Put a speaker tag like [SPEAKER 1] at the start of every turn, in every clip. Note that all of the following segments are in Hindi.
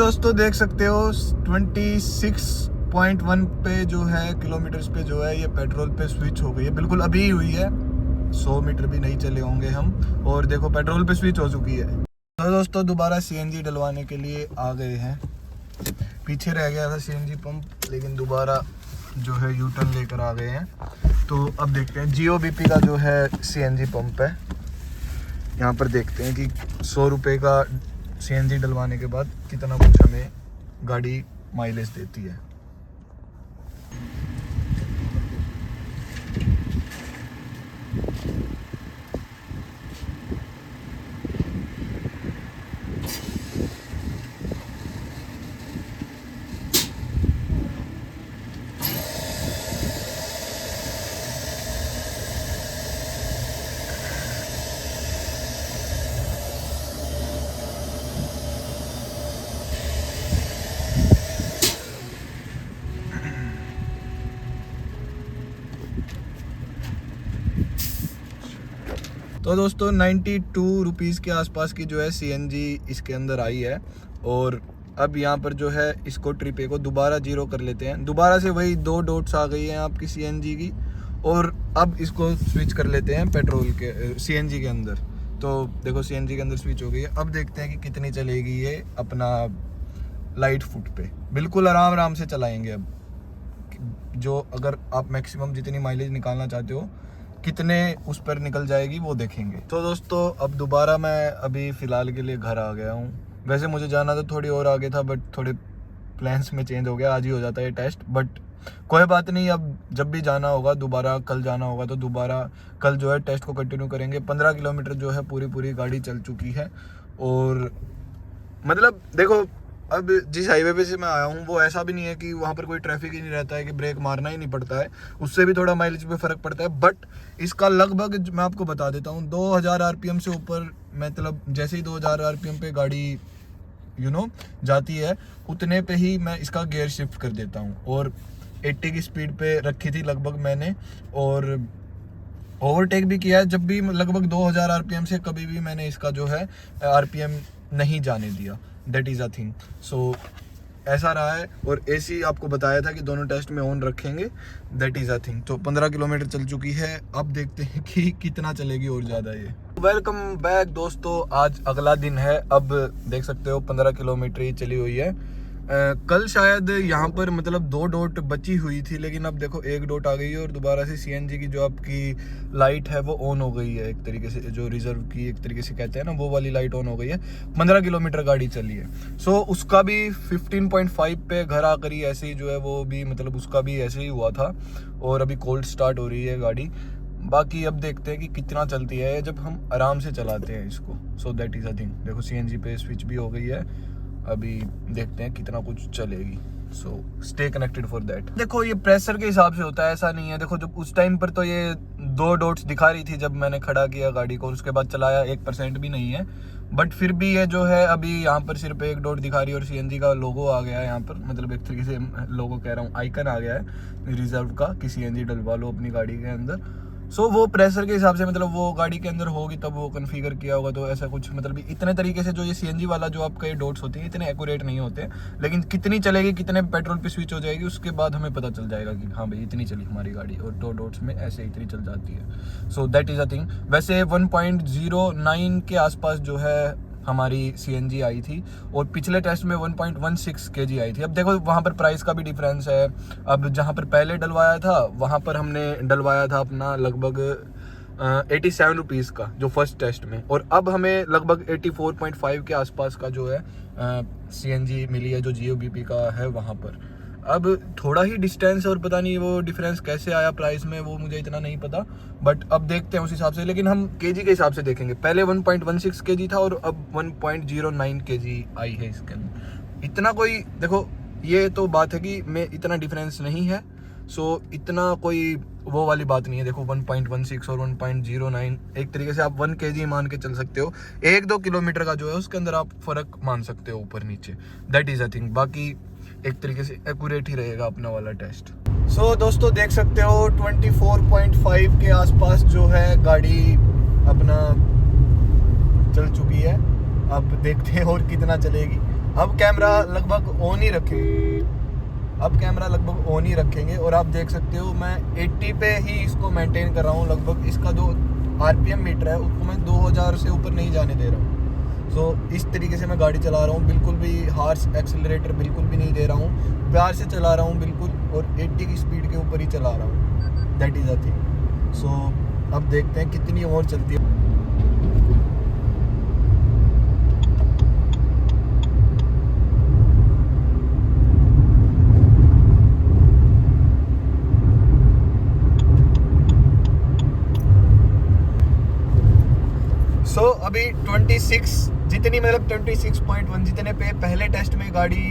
[SPEAKER 1] दोस्तों देख सकते हो 26.1 पे जो है किलोमीटर्स पे जो है ये पेट्रोल पे स्विच हो गई है। बिल्कुल अभी हुई है, 100 मीटर भी नहीं चले होंगे हम, और देखो पेट्रोल पे स्विच हो चुकी है। तो दोस्तों दोबारा सीएनजी डलवाने के लिए आ गए हैं। पीछे रह गया था सीएनजी पंप, लेकिन दोबारा जो है यू टर्न लेकर आ गए हैं। तो अब देखते हैं जियो-बीपी का जो है सीएनजी पंप है। यहाँ पर देखते हैं कि 100 रुपये का सीएनजी डलवाने के बाद कितना कुछ हमें गाड़ी माइलेज देती है। तो दोस्तों 92 रुपीज़ के आसपास की जो है सीएनजी इसके अंदर आई है। और अब यहाँ पर जो है इसको ट्रिप ए को दोबारा जीरो कर लेते हैं। दोबारा से वही 2 डॉट्स आ गई हैं आपकी सीएनजी की, और अब इसको स्विच कर लेते हैं पेट्रोल के सीएनजी के अंदर। तो देखो सीएनजी के अंदर स्विच हो गई है। अब देखते हैं कि कितनी चलेगी ये अपना लाइट फुट पे। बिल्कुल आराम आराम से चलाएंगे। अब जो अगर आप मैक्सिमम जितनी माइलेज निकालना चाहते हो कितने उस पर निकल जाएगी वो देखेंगे। तो दोस्तों अब दोबारा मैं अभी फ़िलहाल के लिए घर आ गया हूँ। वैसे मुझे जाना तो थोड़ी और आगे था, बट थोड़े प्लान्स में चेंज हो गया। आज ही हो जाता है ये टेस्ट, बट कोई बात नहीं। अब जब भी जाना होगा दोबारा, कल जाना होगा तो दोबारा कल जो है टेस्ट को कंटिन्यू करेंगे। 15 किलोमीटर जो है पूरी गाड़ी चल चुकी है। और मतलब देखो अब जिस हाईवे पे से मैं आया हूँ वो ऐसा भी नहीं है कि वहाँ पर कोई ट्रैफिक ही नहीं रहता है कि ब्रेक मारना ही नहीं पड़ता है। उससे भी थोड़ा माइलेज पे फ़र्क पड़ता है, बट इसका लगभग मैं आपको बता देता हूँ 2000 आरपीएम से ऊपर, मतलब जैसे ही 2000 आरपीएम पे गाड़ी जाती है उतने पे ही मैं इसका गियर शिफ्ट कर देता हूँ। और 80 की स्पीड पे रखी थी लगभग मैंने, और ओवरटेक भी किया है जब भी लगभग 2000 आरपीएम से कभी भी मैंने इसका जो है आरपीएम नहीं जाने दिया। That is a thing. So ऐसा रहा है। और एसी आपको बताया था कि दोनों टेस्ट में ऑन रखेंगे। That is a thing. तो 15 किलोमीटर चल चुकी है। अब देखते हैं कि कितना चलेगी और ज़्यादा ये। वेलकम बैक दोस्तों, आज अगला दिन है। अब देख सकते हो 15 किलोमीटर ही चली हुई है। कल शायद यहाँ पर मतलब 2 डॉट बची हुई थी, लेकिन अब देखो 1 डॉट आ गई है। और दोबारा से सीएनजी की जो आपकी लाइट है वो ऑन हो गई है, एक तरीके से जो रिजर्व की एक तरीके से कहते हैं ना, वो वाली लाइट ऑन हो गई है। 15 किलोमीटर गाड़ी चली है। सो उसका भी 15.5 पे घर आकर ही ऐसे ही जो है वो भी मतलब उसका भी ऐसे ही हुआ था। और अभी कोल्ड स्टार्ट हो रही है गाड़ी। बाकी अब देखते हैं कि कितना चलती है जब हम आराम से चलाते हैं इसको। So that is a thing. देखो सीएनजी पे स्विच भी हो गई है। अभी देखते हैं कितना कुछ चलेगी। So stay connected for that. देखो ये प्रेशर के हिसाब से होता है, ऐसा नहीं है। देखो जब उस टाइम पर तो ये 2 डॉट्स दिखा रही थी जब मैंने खड़ा किया गाड़ी को, उसके बाद चलाया 1% भी नहीं है। बट फिर भी ये जो है अभी यहाँ पर सिर्फ 1 डॉट दिखा रही है। और सीएनजी का लोगो आ गया है यहाँ पर, मतलब एक तरीके से लोगो कह रहा हूँ, आइकन आ गया है रिजर्व का कि सीएनजी डलवा लो अपनी गाड़ी के अंदर। सो वो प्रेशर के हिसाब से मतलब वो गाड़ी के अंदर होगी तब वो कॉन्फ़िगर किया होगा। तो ऐसा कुछ मतलब इतने तरीके से जो ये सीएनजी वाला जो आपका ये डॉट्स होते हैं इतने एक्यूरेट नहीं होते। लेकिन कितनी चलेगी, कितने पेट्रोल पे स्विच हो जाएगी, उसके बाद हमें पता चल जाएगा कि हाँ भाई इतनी चली हमारी गाड़ी। और 2 डॉट्स में ऐसे इतनी चल जाती है। So that is a thing. वैसे 1.09 के आसपास जो है हमारी सीएनजी आई थी, और पिछले टेस्ट में 1.16 केजी आई थी। अब देखो वहाँ पर प्राइस का भी डिफरेंस है। अब जहाँ पर पहले डलवाया था वहाँ पर हमने डलवाया था अपना लगभग 87 रुपीज़ का जो फर्स्ट टेस्ट में, और अब हमें लगभग 84.5 के आसपास का जो है सीएनजी मिली है जो जियो-बीपी का है वहाँ पर। अब थोड़ा ही डिस्टेंस, और पता नहीं वो डिफरेंस कैसे आया प्राइस में वो मुझे इतना नहीं पता, बट अब देखते हैं उस हिसाब से। लेकिन हम केजी के हिसाब से देखेंगे। पहले 1.16 केजी था और अब 1.09 केजी आई है इसके अंदर। इतना कोई देखो ये तो बात है कि मैं इतना डिफरेंस नहीं है। सो इतना कोई वो वाली बात नहीं है। देखो 1.16 और 1.09 एक तरीके से आप 1 केजी मान के चल सकते हो। 1-2 किलोमीटर का जो है उसके अंदर आप फ़र्क मान सकते हो ऊपर नीचे। That is a thing. बाकी एक तरीके से एक्यूरेट ही रहेगा अपना वाला टेस्ट। सो दोस्तों देख सकते हो 24.5 के आसपास जो है गाड़ी अपना चल चुकी है। अब देखते हैं और कितना चलेगी। अब कैमरा लगभग ऑन ही रखेंगे, और आप देख सकते हो मैं 80 पे ही इसको मेंटेन कर रहा हूँ लगभग। इसका जो आरपीएम मीटर है उसको मैं 2000 से ऊपर नहीं जाने दे रहा हूँ। सो इस तरीके से मैं गाड़ी चला रहा हूँ, बिल्कुल भी हार्श एक्सेलरेटर बिल्कुल भी नहीं दे रहा हूँ, प्यार से चला रहा हूँ बिल्कुल, और 80 की स्पीड के ऊपर ही चला रहा हूँ। That is a thing. So अब देखते हैं कितनी और चलती है। सो अभी 26 जितनी मतलब 26.1 जितने पे पहले टेस्ट में गाड़ी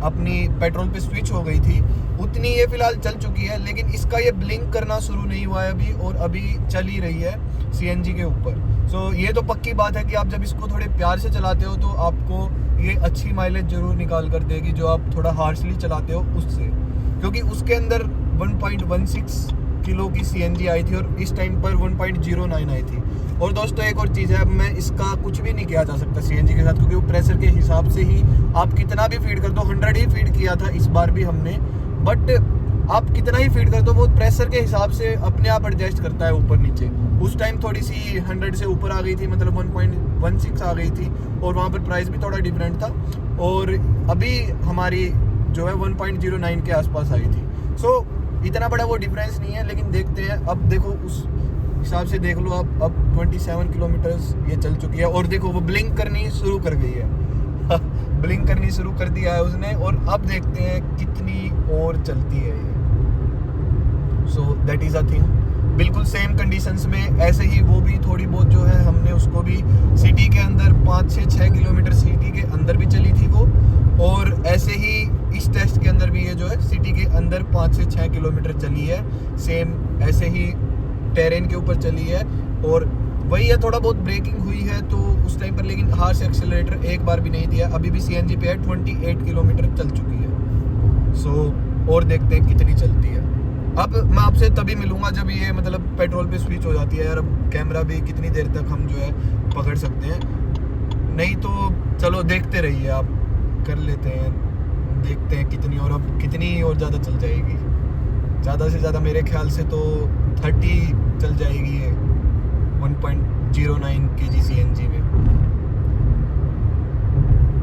[SPEAKER 1] अपनी पेट्रोल पे स्विच हो गई थी, उतनी ये फिलहाल चल चुकी है। लेकिन इसका ये ब्लिंक करना शुरू नहीं हुआ है अभी, और अभी चल ही रही है सीएनजी के ऊपर। सो ये तो पक्की बात है कि आप जब इसको थोड़े प्यार से चलाते हो तो आपको ये अच्छी माइलेज जरूर निकाल कर देगी, जो आप थोड़ा हार्शली चलाते हो उससे, क्योंकि उसके अंदर 1.16 किलो की सीएनजी आई थी और इस टाइम पर 1.09 आई थी। और दोस्तों एक और चीज़ है, मैं इसका कुछ भी नहीं किया जा सकता सीएनजी के साथ, क्योंकि वो प्रेशर के हिसाब से ही आप कितना भी फीड कर दो, 100 ही फीड किया था इस बार भी हमने, बट आप कितना ही फीड कर दो वो प्रेशर के हिसाब से अपने आप एडजस्ट करता है ऊपर नीचे। उस टाइम थोड़ी सी 100 से ऊपर आ गई थी, मतलब 1.16 आ गई थी, और वहाँ पर प्राइस भी थोड़ा डिफरेंट था, और अभी हमारी जो है 1.09 के आसपास आई थी। सो इतना बड़ा वो डिफरेंस नहीं है, लेकिन देखते हैं। अब देखो उस हिसाब से देख लो आप, अब 27 किलोमीटर ये चल चुकी है, और देखो वो ब्लिंक करनी शुरू कर गई है ब्लिंक करनी शुरू कर दिया है उसने, और अब देखते हैं कितनी और चलती है ये। So that is a thing. बिल्कुल सेम कंडीशंस में ऐसे ही वो भी थोड़ी बहुत जो है हमने उसको भी सिटी के अंदर 5 से 6 किलोमीटर सिटी के अंदर भी चली थी वो, और ऐसे ही इस टेस्ट के अंदर भी ये जो है सिटी के अंदर 5 से 6 किलोमीटर चली है, सेम ऐसे ही टेरेन के ऊपर चली है। और वही है, थोड़ा बहुत ब्रेकिंग हुई है तो उस टाइम पर, लेकिन हार्श एक्सेलरेटर एक बार भी नहीं दिया। अभी भी सीएनजी पे है 28 किलोमीटर चल चुकी है। सो और देखते हैं कितनी चलती है। अब मैं आपसे तभी मिलूंगा जब ये मतलब पेट्रोल पे स्विच हो जाती है यार। अब कैमरा भी कितनी देर तक हम जो है पकड़ सकते हैं, नहीं तो चलो देखते रहिए आप, कर लेते हैं, देखते हैं कितनी और, अब कितनी और ज़्यादा चल जाएगी। ज़्यादा से ज़्यादा मेरे ख्याल से तो 30 चल जाएगी ये 1.09 kg सीएनजी में।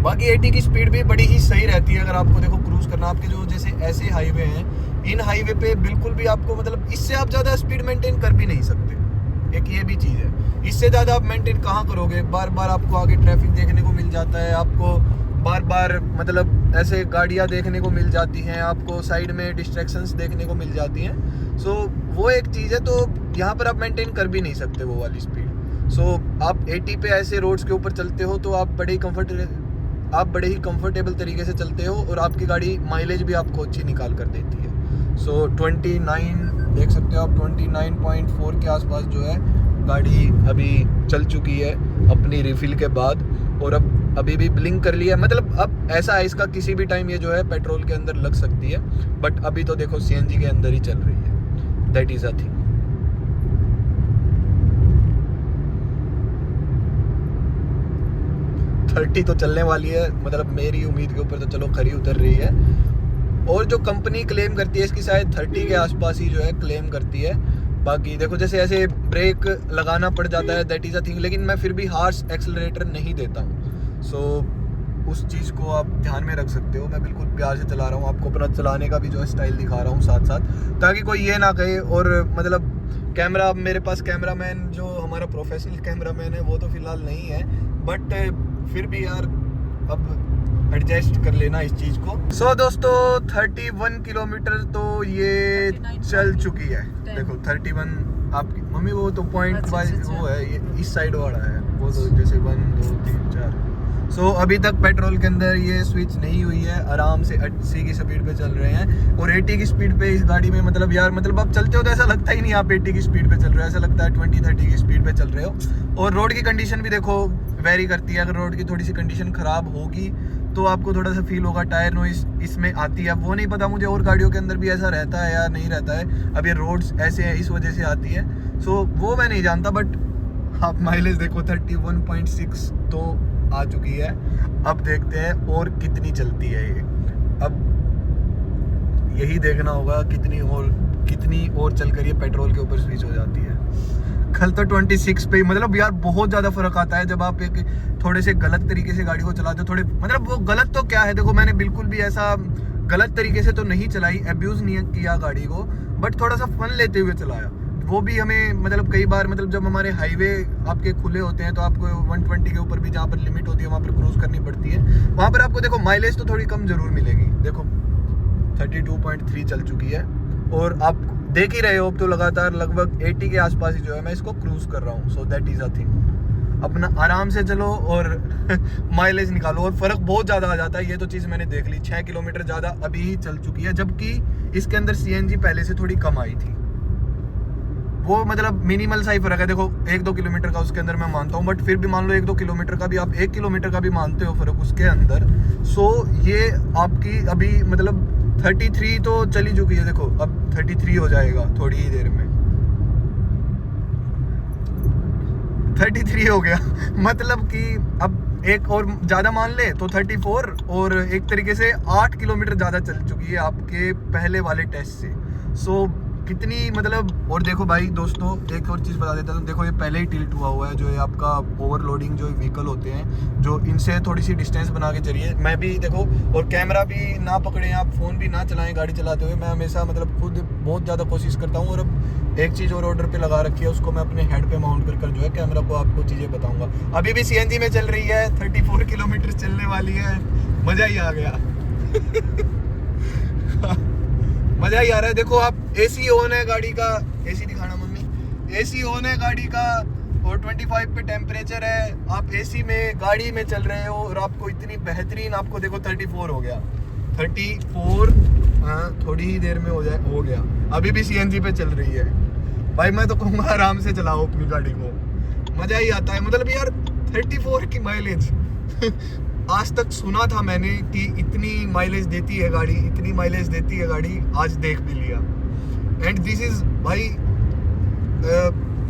[SPEAKER 1] बाकी 80 की स्पीड भी बड़ी ही सही रहती है अगर आपको देखो क्रूज करना। आपके जो जैसे ऐसे हाईवे हैं, इन हाईवे पे बिल्कुल भी आपको मतलब इससे आप ज़्यादा स्पीड मेंटेन कर भी नहीं सकते। एक ये भी चीज़ है, इससे ज़्यादा आप मेंटेन कहाँ करोगे। बार बार आपको आगे ट्रैफिक देखने को मिल जाता है, आपको बार बार मतलब ऐसे गाड़ियाँ देखने को मिल जाती हैं, आपको साइड में डिस्ट्रैक्शंस देखने को मिल जाती हैं। सो वो एक चीज़ है, तो यहाँ पर आप मेंटेन कर भी नहीं सकते वो वाली स्पीड। सो आप 80 पे ऐसे रोड्स के ऊपर चलते हो तो आप बड़े ही कंफर्टेबल तरीके से चलते हो, और आपकी गाड़ी माइलेज भी आपको अच्छी निकाल कर देती है। सो 29 देख सकते हो आप, 29.4 के आसपास जो है गाड़ी अभी चल चुकी है अपनी रिफिल के बाद, और अब अभी भी ब्लिंक कर लिया। मतलब अब ऐसा है, इसका किसी भी टाइम ये जो है पेट्रोल के अंदर लग सकती है, बट अभी तो देखो सीएनजी के अंदर ही चल रही है। That is a thing. Thirty तो चलने वाली है, मतलब मेरी उम्मीद के ऊपर तो चलो खरी उतर रही है। और जो कंपनी क्लेम करती है इसकी शायद 30 के आसपास ही जो है क्लेम करती है। बाकी देखो जैसे ऐसे ब्रेक लगाना पड़ जाता है, दैट इज़ अ थिंग, लेकिन मैं फिर भी हार्श एक्सेलरेटर नहीं देता हूँ। सो उस चीज़ को आप ध्यान में रख सकते हो। मैं बिल्कुल प्यार से चला रहा हूँ, आपको अपना चलाने का भी जो है स्टाइल दिखा रहा हूँ साथ साथ, ताकि कोई ये ना कहे। और मतलब कैमरा, मेरे पास कैमरामैन जो हमारा प्रोफेशनल कैमरामैन है वो तो फिलहाल नहीं है, बट फिर भी यार अब एडजस्ट कर लेना इस चीज़ को। सो दोस्तों 31 किलोमीटर तो ये चल चुकी है। देखो 31 आपकी मम्मी वो तो पॉइंट वाइज वो है, ये इस साइड वाला है वो, तो जैसे 1 2 3 4। सो अभी तक पेट्रोल के अंदर ये स्विच नहीं हुई है, आराम से 80 की स्पीड पे चल रहे हैं। और 80 की स्पीड पे इस गाड़ी में मतलब यार, मतलब आप चलते हो तो ऐसा लगता ही नहीं आप 80 की स्पीड पे चल रहे हो, ऐसा लगता है 20-30 की स्पीड पे चल रहे हो। और रोड की कंडीशन भी देखो वेरी करती है। अगर रोड की थोड़ी सी कंडीशन ख़राब होगी तो आपको थोड़ा सा फील होगा, टायर नॉइस इसमें आती है। अब वो नहीं पता मुझे और गाड़ियों के अंदर भी ऐसा रहता है या नहीं रहता है, अब ये रोड्स ऐसे हैं इस वजह से आती है। सो वो मैं नहीं जानता, बट आप माइलेज देखो 31.6 तो आ चुकी है। अब देखते हैं और कितनी चलती है ये। अब यही देखना होगा कितनी और चल कर ये पेट्रोल के ऊपर स्विच हो जाती है। कल तो 26 पे, मतलब यार बहुत ज़्यादा फर्क आता है जब आप एक थोड़े से गलत तरीके से गाड़ी को चलाते हो। थोड़े मतलब वो गलत तो क्या है, देखो मैंने बिल्कुल भी ऐसा गलत तरीके से तो नहीं चलाई, अब्यूज़ नहीं किया गाड़ी को, बट थोड़ा सा फन लेते हुए चलाया। वो भी हमें मतलब कई बार मतलब जब हमारे हाईवे आपके खुले होते हैं तो आपको 120 के ऊपर भी जहाँ पर लिमिट होती है वहाँ पर क्रूज करनी पड़ती है। वहाँ पर आपको देखो माइलेज तो थोड़ी कम जरूर मिलेगी। देखो 32.3 चल चुकी है और आप देख ही रहे हो अब तो लगातार लगभग 80 के आसपास ही जो है मैं इसको क्रूज कर रहा हूँ। So that is a thing. अपना आराम से चलो और माइलेज निकालो और फ़र्क बहुत ज़्यादा आ जाता है। ये तो चीज़ मैंने देख ली। 6 किलोमीटर ज़्यादा अभी ही चल चुकी है, जबकि इसके अंदर CNG पहले से थोड़ी कम आई थी। वो मतलब मिनिमल सा ही फ़र्क है। देखो 1-2 किलोमीटर का उसके अंदर मैं मानता हूँ, बट फिर भी मान लो 1-2 किलोमीटर का भी, आप 1 किलोमीटर का भी मानते हो फ़र्क उसके अंदर। सो ये आपकी अभी मतलब 33 तो चली चुकी है। देखो अब 33 हो जाएगा थोड़ी ही देर में। 33 हो गया मतलब कि अब एक और ज़्यादा मान ले तो 34, और एक तरीके से 8 किलोमीटर ज़्यादा चल चुकी है आपके पहले वाले टेस्ट से। सो कितनी मतलब, और देखो भाई दोस्तों एक और चीज़ बता देता हूँ। देखो ये पहले ही टिल्ट हुआ है, जो ये आपका ओवरलोडिंग जो व्हीकल होते हैं, जो इनसे थोड़ी सी डिस्टेंस बना के चलिए। मैं भी देखो, और कैमरा भी ना पकड़ें, आप फ़ोन भी ना चलाएं गाड़ी चलाते हुए। मैं हमेशा मतलब खुद बहुत ज़्यादा कोशिश करता हूँ। और अब एक चीज़ और ऑर्डर पे लगा रखी है, उसको मैं अपने हेड पे माउंट कर जो है कैमरा को आपको चीज़ें बताऊँगा। अभी भी CNG में चल रही है, 34 किलोमीटर चलने वाली है। मज़ा ही आ गया मजा ही आ रहा है। देखो आप AC ऑन है गाड़ी का, AC दिखाना मम्मी, AC ऑन है गाड़ी का और 25 पे टेम्परेचर है। आप AC में गाड़ी में चल रहे हो और आपको इतनी बेहतरीन, आपको देखो 34 हो गया, 34। हाँ थोड़ी ही देर में हो गया। अभी भी CNG पे चल रही है। भाई मैं तो कहूँगा आराम से चलाओ अपनी गाड़ी को, मज़ा ही आता है। मतलब यार 34 की माइलेज आज तक सुना था मैंने कि इतनी माइलेज देती है गाड़ी, इतनी माइलेज देती है गाड़ी, आज देख भी लिया। एंड दिस इज भाई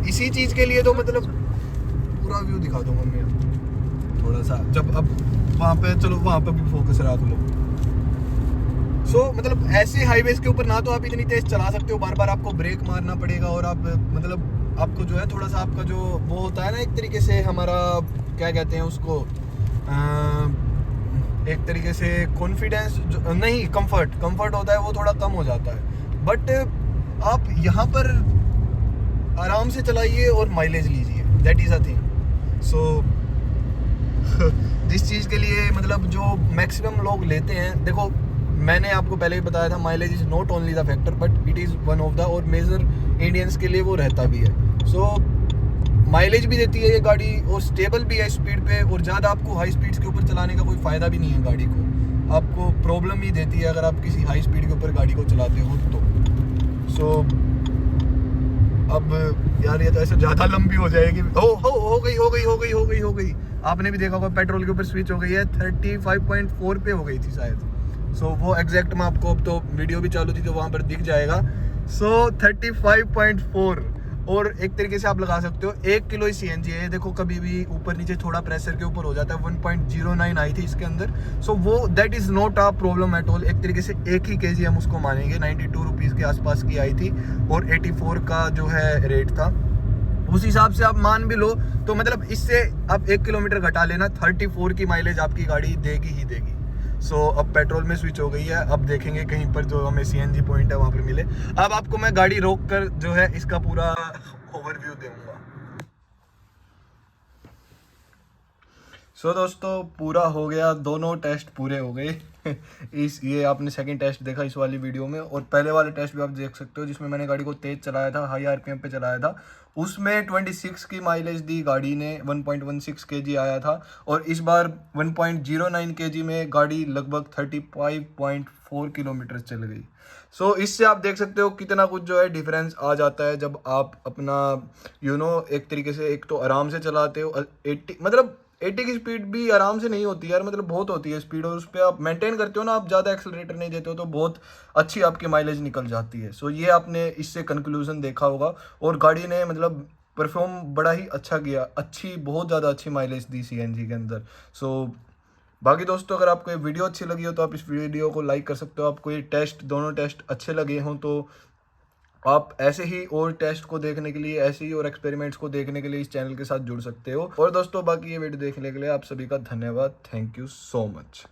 [SPEAKER 1] इसी चीज़ के लिए तो मतलब पूरा व्यू दिखा दो मम्मी थोड़ा सा, जब अब वहाँ पे चलो वहाँ पे भी फोकस रख लो। सो मतलब ऐसे हाईवेज के ऊपर ना तो आप इतनी तेज चला सकते हो, बार बार आपको ब्रेक मारना पड़ेगा, और आप मतलब आपको जो है थोड़ा सा आपका जो वो होता है ना, एक तरीके से हमारा क्या कहते हैं उसको, एक तरीके से कॉन्फिडेंस नहीं, कंफर्ट होता है, वो थोड़ा कम हो जाता है। बट आप यहाँ पर आराम से चलाइए और माइलेज लीजिए, दैट इज़ अ थिंग। सो जिस चीज़ के लिए मतलब जो मैक्सिमम लोग लेते हैं, देखो मैंने आपको पहले ही बताया था, mileage is not only the factor but it is one of the, और मेजर इंडियंस के लिए वो रहता भी है। सो माइलेज भी देती है ये गाड़ी और स्टेबल भी है स्पीड पे, और ज़्यादा आपको हाई स्पीड्स के ऊपर चलाने का कोई फ़ायदा भी नहीं है गाड़ी को, आपको प्रॉब्लम ही देती है अगर आप किसी हाई स्पीड के ऊपर गाड़ी को चलाते हो तो। सो अब यार ये तो ऐसे ज़्यादा लंबी हो जाएगी। हो गई। आपने भी देखा होगा पेट्रोल के ऊपर स्विच हो गई है, 35.4 पे हो गई थी शायद। सो वो एग्जैक्ट मैं आपको, अब तो वीडियो भी चालू थी तो वहाँ पर दिख जाएगा। सो 35.4, और एक तरीके से आप लगा सकते हो 1 किलो ही CNG है। देखो कभी भी ऊपर नीचे थोड़ा प्रेशर के ऊपर हो जाता है, 1.09 आई थी इसके अंदर। सो वो that is not a problem at all. एक तरीके से 1 ही kg हम उसको मानेंगे। 92 रुपीज़ के आसपास की आई थी और 84 का जो है रेट था, उस हिसाब से आप मान भी लो तो मतलब इससे आप 1 किलोमीटर घटा लेना, 34 की माइलेज आपकी गाड़ी देगी ही देगी। सो अब पेट्रोल में स्विच हो गई है। अब देखेंगे कहीं पर जो हमें CNG पॉइंट है वहाँ पे मिले। अब आपको मैं गाड़ी रोक कर जो है इसका पूरा ओवरव्यू दूंगा। सो दोस्तों पूरा हो गया, दोनों टेस्ट पूरे हो गए ये आपने सेकंड टेस्ट देखा इस वाली वीडियो में, और पहले वाले टेस्ट भी आप देख सकते हो जिसमें मैंने गाड़ी को तेज चलाया था, हाई RPM पे चलाया था। उसमें 26 की माइलेज दी गाड़ी ने, 1.16 kg आया था, और इस बार 1.09 kg में गाड़ी लगभग 35.4 किलोमीटर चल गई। सो इससे आप देख सकते हो कितना कुछ जो है डिफरेंस आ जाता है जब आप अपना एक तरीके से, एक तो आराम से चलाते हो 80, मतलब 80 की स्पीड भी आराम से नहीं होती यार, मतलब बहुत होती है स्पीड, और उस पर आप मेंटेन करते हो ना, आप ज़्यादा एक्सेलरेटर नहीं देते हो तो बहुत अच्छी आपकी माइलेज निकल जाती है। सो ये आपने इससे कंक्लूजन देखा होगा, और गाड़ी ने मतलब परफॉर्म बड़ा ही अच्छा किया, अच्छी बहुत ज़्यादा अच्छी माइलेज दी सीएनजी के अंदर। सो बाकी दोस्तों, अगर आपको ये वीडियो अच्छी लगी हो तो आप इस वीडियो को लाइक कर सकते हो। आपको ये दोनों टेस्ट अच्छे लगे हों तो आप ऐसे ही और टेस्ट को देखने के लिए, ऐसे ही और एक्सपेरिमेंट्स को देखने के लिए इस चैनल के साथ जुड़ सकते हो। और दोस्तों, बाकी ये वीडियो देखने के लिए आप सभी का धन्यवाद। Thank you so much.